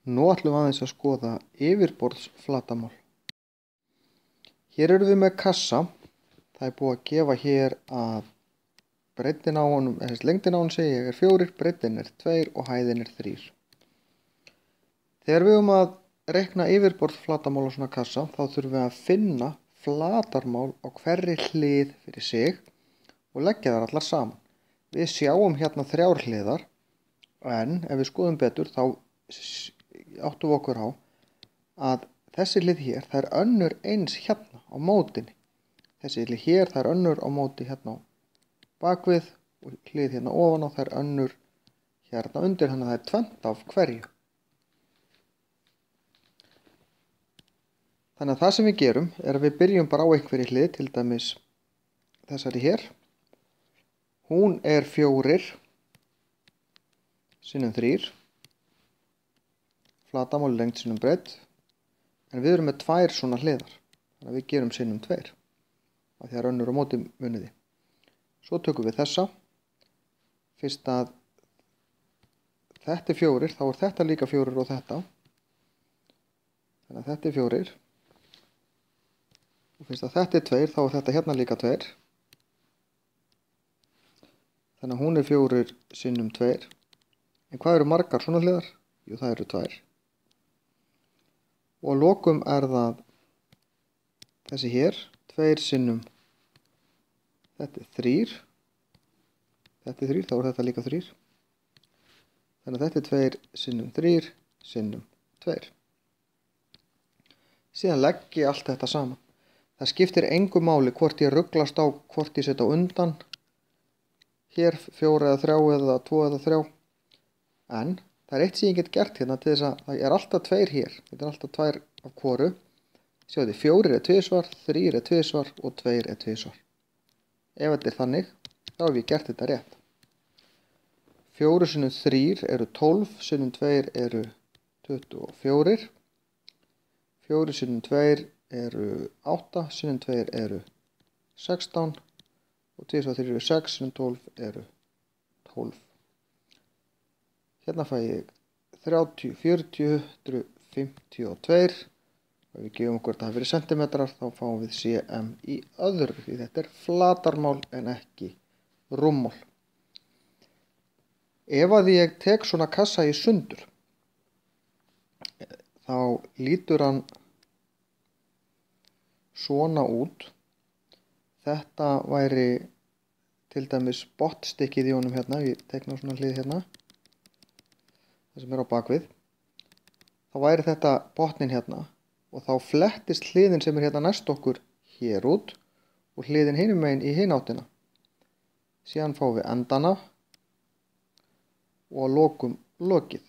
Nú ætlum við aðeins að skoða yfirborðsflatarmál. Hér erum við með kassa. Það er búið að gefa hér að breiddin á honum, lengdin á honum segi ég er 4, breiddin er 2 og hæðin er 3. Þegar við að reikna yfirborðsflatarmál á svona kassa, þá þurfum við að finna flatarmál á hverri hlið fyrir sig og leggja þær allar saman. Við sjáum hérna 3 hliðar, en ef við skoðum betur þá áttum við okkur á að þessi hlið hér, það er önnur eins hérna á mótinni. Þessi hlið hér, það er önnur á móti hérna á bakvið og hlið hérna ofan á, það er önnur hérna undir, þannig að það er tvennt af hverju. Þannig að það sem við gerum er að við byrjum bara á einhverju hlið, til dæmis þessari hér. Hún er 4 sinnum 3. Flatarmál lengd sinnum breidd. En við erum með 2 svona hliðar. Þannig að við gerum sinnum 2. Af því að önnur á móti muniði. Svo tökum við þessa. Fyrst að þetta er 4, þá er þetta líka 4 og þetta. Þannig að þetta er 4. Og fyrst að þetta er 2, þá er þetta hérna líka 2. Þannig að hún er 4 sinnum 2. En hvað eru margar svona hliðar? Jú, það eru 2. Og að lokum er það þessi hér, 2 sinnum, þetta er 3. Þetta er 3, þá er þetta líka 3. Þannig að þetta er 2 sinnum 3 sinnum 2. Síðan legg ég allt þetta saman. Það skiptir engu máli hvort ég ruglast á, hvort ég setja á undan. Hér 4 eða 3 eða 2 eða 3. En það er eitt sem ég get gert hérna til þess að það er alltaf 2 hér. Þetta er alltaf 2 af hvoru. Sjáðu þið, 4 er 2 svar, 3 er 2 svar og 2 er 2 svar. Ef þetta er þannig, þá hef ég gert þetta rétt. 4 sinnum 3 eru 12, sinnum 2 eru 24. 4 sinnum 2 eru 8, sinnum 2 eru 16 og 2 sinnum 3 eru 6, sinnum 12 eru 12. Hérna fæ ég 30, 40, 152. Ef við gefum okkur þetta fyrir sentimetrar, þá fáum við cm í öðru, því þetta er flatarmál en ekki rúmmál. Ef að ég tek svona kassa í sundur, þá lítur hann svona út. Þetta væri til dæmis botnstykkið í honum hérna, ég tekna svona hlið hérna. Það sem er á bakvið, þá væri þetta botnin hérna og þá flettist hliðin sem er hérna næst okkur hér út og hliðin hinum megin í hin áttina. Síðan fáum við endana og að lokum lokið.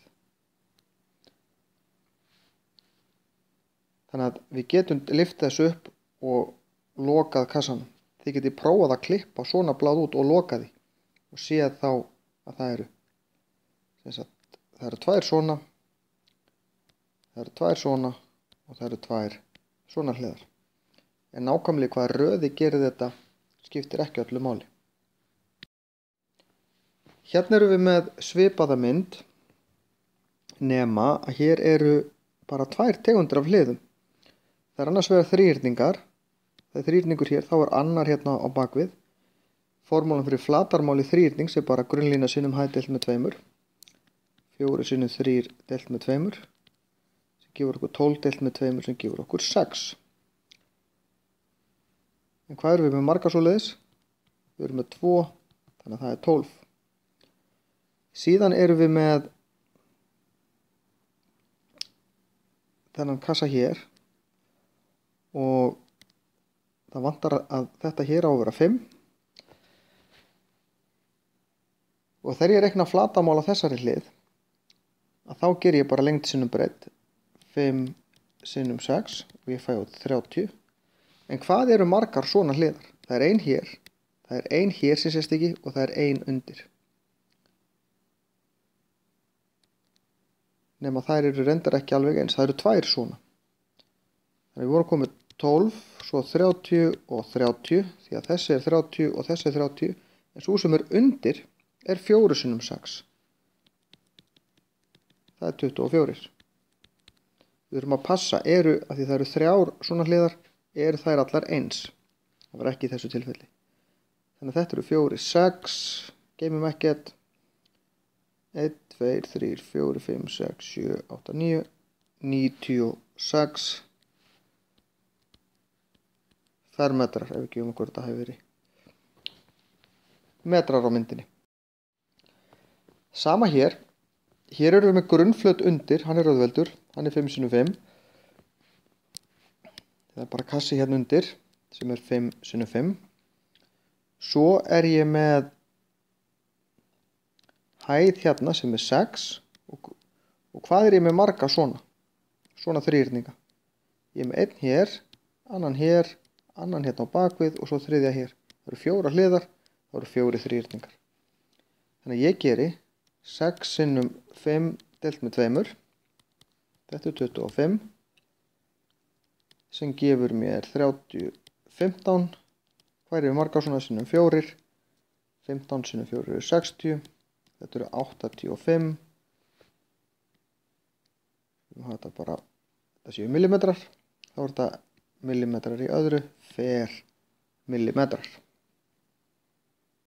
Þannig að við getum lyft þessu upp og lokað kassanum. Þið getið prófað að klippa svona blað út og loka því og séð þá að það eru það eru 2 svona, það eru 2 svona og það eru 2 svona hliðar. En nákvæmlega hvað röði gerir þetta skiptir ekki öllu máli. Hérna erum við með svipaða mynd, nema að hér eru bara 2 tegundir af hliðum. Það er annars vegar þríhyrningar. Það er þríhyrningur hér, þá er annar hérna á bakvið. Formúlan fyrir flatarmál í þríhyrning er bara grunnlína sinnum hæð deilt með 2. 4 sinnum 3 deilt með 2 sem gefur okkur 12 deilt með 2 sem gefur okkur 6. En hvað erum við með margar svoleiðis? Við erum með 2, þannig að það er 12. Síðan erum við með þennan kassa hér og það vantar að þetta hér á að vera 5. Og þegar ég reikna flatarmál á þessari hlið, að þá ger ég bara lengd sinnum breidd 5 sinnum 6 og ég fæ út 30. En hvað eru margar svona hliðar? Það er 1 hér, það er 1 hér sem sést ekki og það er 1 undir. Nema þær eru reyndar ekki alveg eins, það eru 2 svona. Þannig við vorum komið 12, svo 30 og 30, því að þessi er 30 og þessi er 30, en svo sem er undir er 4 sinnum 6. Það er 24. Við þurfum að passa, af því það eru 3 svona hliðar, eru þær allar eins. Það var ekki í þessu tilfelli. Þannig að þetta eru 4, 6, geymum ekkert. 1, 2, 3, 4, 5, 6, 7, 8, 9, 96 fermetrar, ef við gefum okkur þetta hefur verið metrar á myndinni. Sama hér. Hér erum við með grunnflöt undir, hann er auðveldur, hann er 5x5. Það er bara kassi hérna undir sem er 5x5. Svo er ég með hæð hérna sem er 6 og hvað er ég með marga svona þríhyrninga? Ég er með einn hér, annan hérna á bakvið og svo þriðja hér. Það eru 4 hliðar, það eru 4 þríhyrningar. Þannig að ég geri 6 sinnum 5 deilt með 2. Þetta er 25 sem gefur mér 30, 15. Hvað er ég með marga svona sinnum 4? 15 sinnum 4 eru 60. Þetta eru 85. Þetta séu millimetrar. Þá er þetta millimetrar í öðru, fer millimetrar.